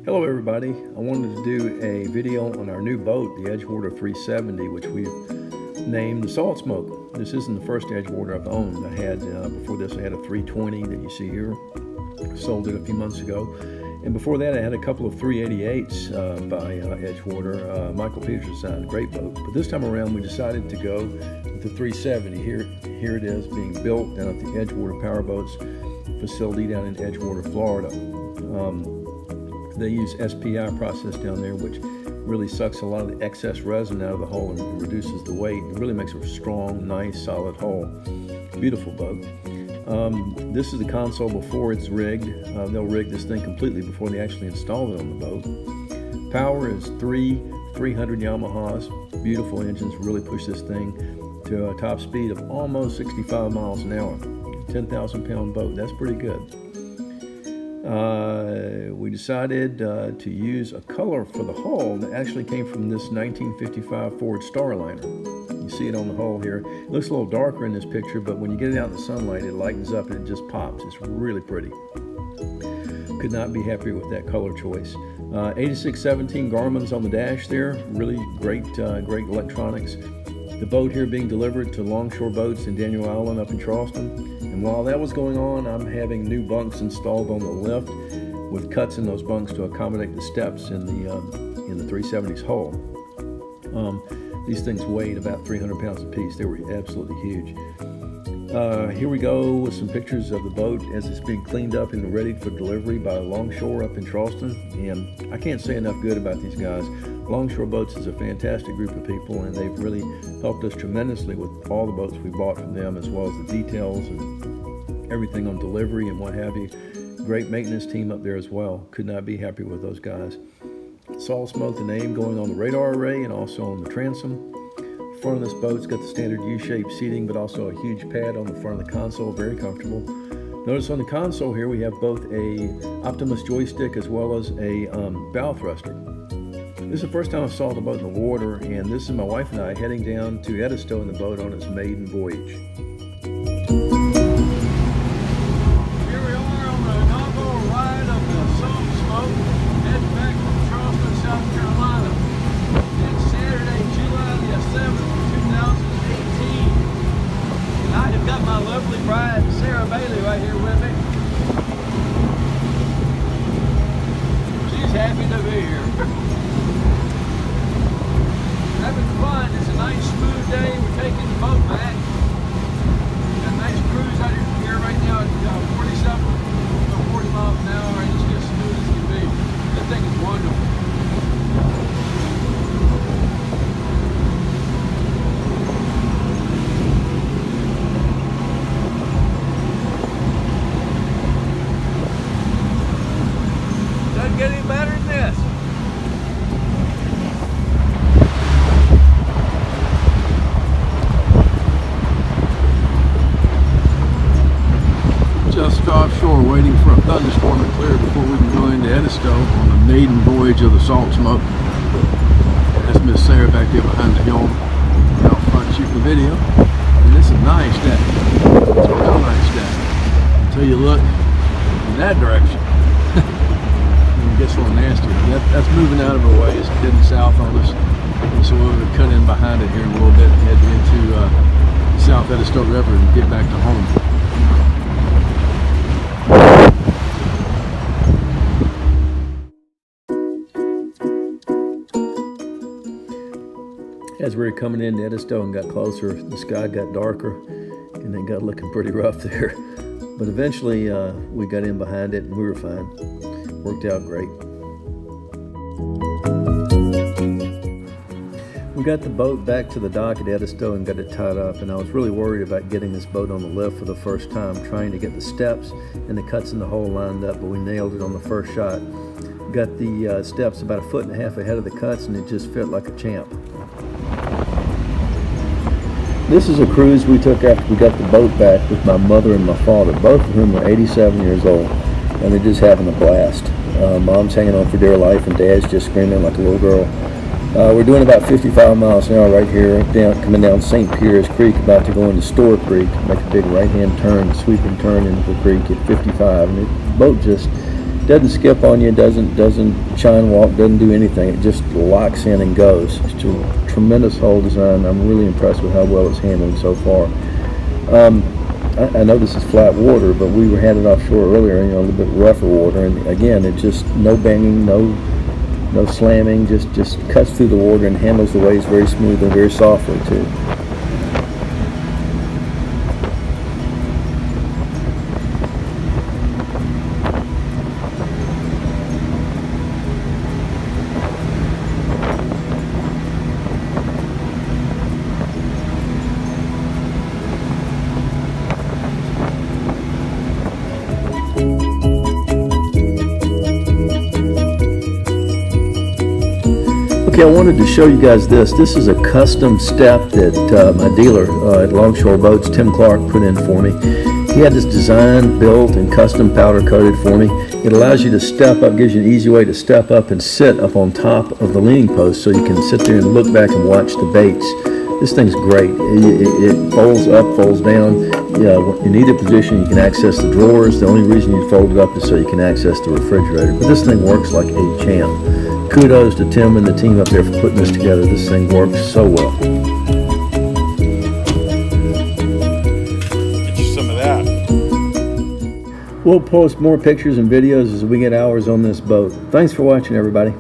Hello everybody, I wanted to do a video on our new boat, the Edgewater 370, which we've named the Salt Smoke. This isn't the first Edgewater I've owned. I had, before this I had a 320 that you see here. Sold it a few months ago. And before that I had a couple of 388s by Edgewater. Michael Peters designed a great boat. But this time around we decided to go with the 370. Here it is being built down at the Edgewater Powerboats facility down in Edgewater, Florida. They use SPI process down there, which really sucks a lot of the excess resin out of the hull and reduces the weight. It really makes a strong, nice, solid hull. Beautiful boat. This is the console before it's rigged. They'll rig this thing completely before they actually install it on the boat. Power is three 300 Yamahas. Beautiful engines really push this thing to a top speed of almost 65 miles an hour. 10,000 pound boat, that's pretty good. We decided to use a color for the hull that actually came from this 1955 Ford Starliner. You see it on the hull here. It looks a little darker in this picture, but when you get it out in the sunlight, it lightens up and it just pops. It's really pretty. Could not be happier with that color choice. 8617 Garmin's on the dash there. Really great, great electronics. The boat here being delivered to Longshore Boats in Daniel Island up in Charleston. And while that was going on, I'm having new bunks installed on the lift with cuts in those bunks to accommodate the steps in the 370's hull. These things weighed about 300 pounds apiece. They were absolutely huge. Here we go with some pictures of the boat as it's being cleaned up and ready for delivery by Longshore up in Charleston. And I can't say enough good about these guys. Longshore Boats is a fantastic group of people, and they've really helped us tremendously with all the boats we bought from them, as well as the details and everything on delivery and what have you. Great maintenance team up there as well. Could not be happier with those guys. Salt Smoke, the name going on the radar array and also on the transom. The front of this boat's got the standard U-shaped seating, but also a huge pad on the front of the console, very comfortable. Notice on the console here we have both a Optimus joystick as well as a bow thruster. This is the first time I saw the boat in the water, and this is my wife and I heading down to Edgewater in the boat on its maiden voyage. Here we are on the inaugural ride of the Salt Smoke, heading back from Charleston, South Carolina. It's Saturday, July the 7th, 2018. And I have got my lovely bride, Sarah Bailey, right here with me. She's happy to be here. Having fun. It's a nice smooth day. We're taking the boat back. Got a nice cruise out here right now at 47 or 40 miles an hour, and it's just smooth as can be. This thing is wonderful. Doesn't get any better than this. Just offshore, waiting for a thunderstorm to clear before we can go into Edgewater on the maiden voyage of the Salt Smoke. That's Miss Sarah back there behind the helm, out front shooting the video. And it's a nice day. It's a real nice day until you look in that direction. It gets a little nasty. That's moving out of our way. It's heading south on us. And so we're going to cut in behind it here in a little bit and head into South Edgewater River and get back to home. As we were coming into Edgewater and got closer, the sky got darker and it got looking pretty rough there. But eventually we got in behind it and we were fine. Worked out great. We got the boat back to the dock at Edgewater and got it tied up, and I was really worried about getting this boat on the lift for the first time, trying to get the steps and the cuts in the hole lined up, but we nailed it on the first shot. Got the steps about 1.5 feet ahead of the cuts, and it just fit like a champ. This is a cruise we took after we got the boat back with my mother and my father, both of whom are 87 years old, and they're just having a blast. Mom's hanging on for dear life, and Dad's just screaming like a little girl. We're doing about 55 miles an hour right here, coming down St. Pierre's Creek, about to go into Store Creek, make a big right-hand turn, sweeping turn into the creek at 55, and the boat just Doesn't skip on you, doesn't chine walk, doesn't do anything. It just locks in and goes. It's a tremendous hull design. I'm really impressed with how well it's handled so far. I know this is flat water, but we were headed offshore earlier, a little bit rougher water, and again, it just no banging, no slamming, just cuts through the water and handles the waves very smooth and very softly too. Okay, I wanted to show you guys this. This is a custom step that my dealer at Longshore Boats, Tim Clark, put in for me. He had this design built and custom powder coated for me. It allows you to step up, gives you an easy way to step up and sit up on top of the leaning post so you can sit there and look back and watch the baits. This thing's great. It folds up, folds down. In either position you can access the drawers. The only reason you fold it up is so you can access the refrigerator. But this thing works like a champ. Kudos to Tim and the team up there for putting this together. This thing works so well. Get you some of that. We'll post more pictures and videos as we get hours on this boat. Thanks for watching, everybody.